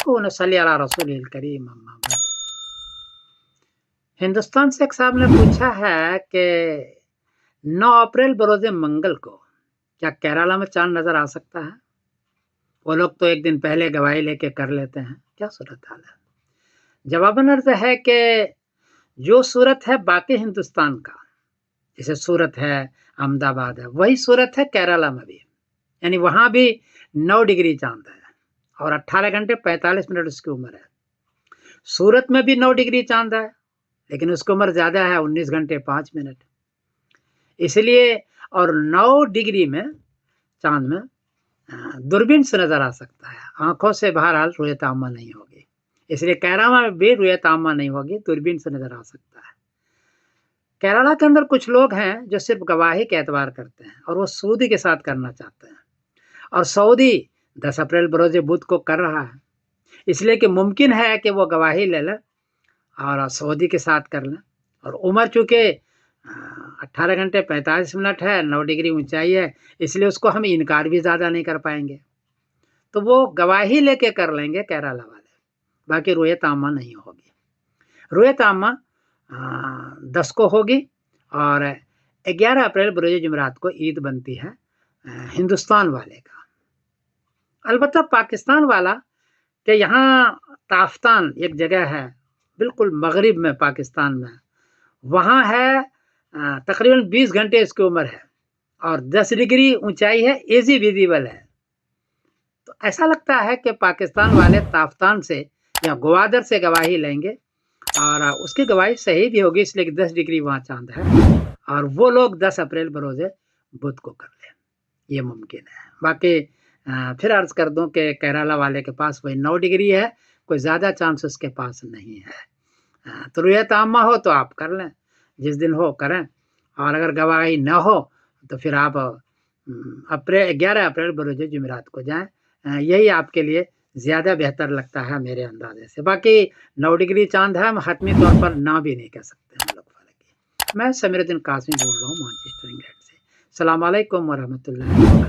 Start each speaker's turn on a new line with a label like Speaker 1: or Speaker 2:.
Speaker 1: अकून सल्ली अला रसूलिल करीम अम्मा बाद। हिंदुस्तान से एक साहब ने पूछा है कि 9 अप्रैल बरोज मंगल को क्या केरला में चांद नजर आ सकता है? वो लोग तो एक दिन पहले गवाही लेके कर लेते हैं, क्या सूरत हाल है? जवाबन अर्ज है कि जो सूरत है बाकी हिंदुस्तान का, जैसे सूरत है, अहमदाबाद है, वही सूरत है केरला में भी, यानी वहां भी 9 डिग्री चांद है और 18 घंटे 45 मिनट उसकी उम्र है। सूरत में भी 9 डिग्री चांद है, लेकिन उसकी उम्र ज्यादा है, 19 घंटे 5 मिनट। इसलिए और 9 डिग्री में चांद में दूरबीन से नजर आ सकता है, आंखों से बहरहाल रुयत आमा नहीं होगी। इसलिए केरला में भी रुयत आमा नहीं होगी, दूरबीन से नजर आ सकता है। केरला के अंदर कुछ लोग हैं जो सिर्फ गवाही के एतबार करते हैं और वो सऊदी के साथ करना चाहते हैं, और सऊदी 10 अप्रैल बरोज बुध को कर रहा है, इसलिए कि मुमकिन है कि वो गवाही ले लें और सऊदी के साथ कर लें। और उम्र चूंकि 18 घंटे 45 मिनट है, 9 डिग्री ऊंचाई है, इसलिए उसको हम इनकार भी ज़्यादा नहीं कर पाएंगे, तो वो गवाही लेके कर लेंगे केरला वाले, बाकी रुयत आमा नहीं होगी। रुयत आमा 10 को होगी और 11 अप्रैल बरोज जुमेरात को ईद बनती है हिंदुस्तान वाले का। अलबत्ता पाकिस्तान वाला कि यहाँ ताफ्तान एक जगह है बिल्कुल मगरिब में पाकिस्तान में, वहाँ है तकरीबन 20 घंटे इसकी उम्र है और 10 डिग्री ऊंचाई है, एजी विजिबल है। तो ऐसा लगता है कि पाकिस्तान वाले ताफ्तान से या ग्वादर से गवाही लेंगे और उसकी गवाही सही भी होगी, इसलिए 10 डिग्री वहाँ चांद है और वो लोग 10 अप्रैल बरोज बुध को कर लें, ये मुमकिन है। बाकी फिर अर्ज कर दूं कि केरला वाले के पास वही 9 डिग्री है, कोई ज़्यादा चांस उसके पास नहीं है। तो रुयत आमा हो तो आप कर लें, जिस दिन हो करें, और अगर गवाही न हो तो फिर आप 11 अप्रैल बरोज जुमेरात को जाएं, यही आपके लिए ज़्यादा बेहतर लगता है मेरे अंदाजे से। बाकी 9 डिग्री चांद है, हम हतमी तौर पर ना भी नहीं कह सकते हम लोग फलकी। मैं समीरुद्दीन कासमी बोल रहा हूँ मैनचेस्टर इंग्लैंड से। अस्सलाम वालेकुम व रहमतुल्लाहि व बरकातहू।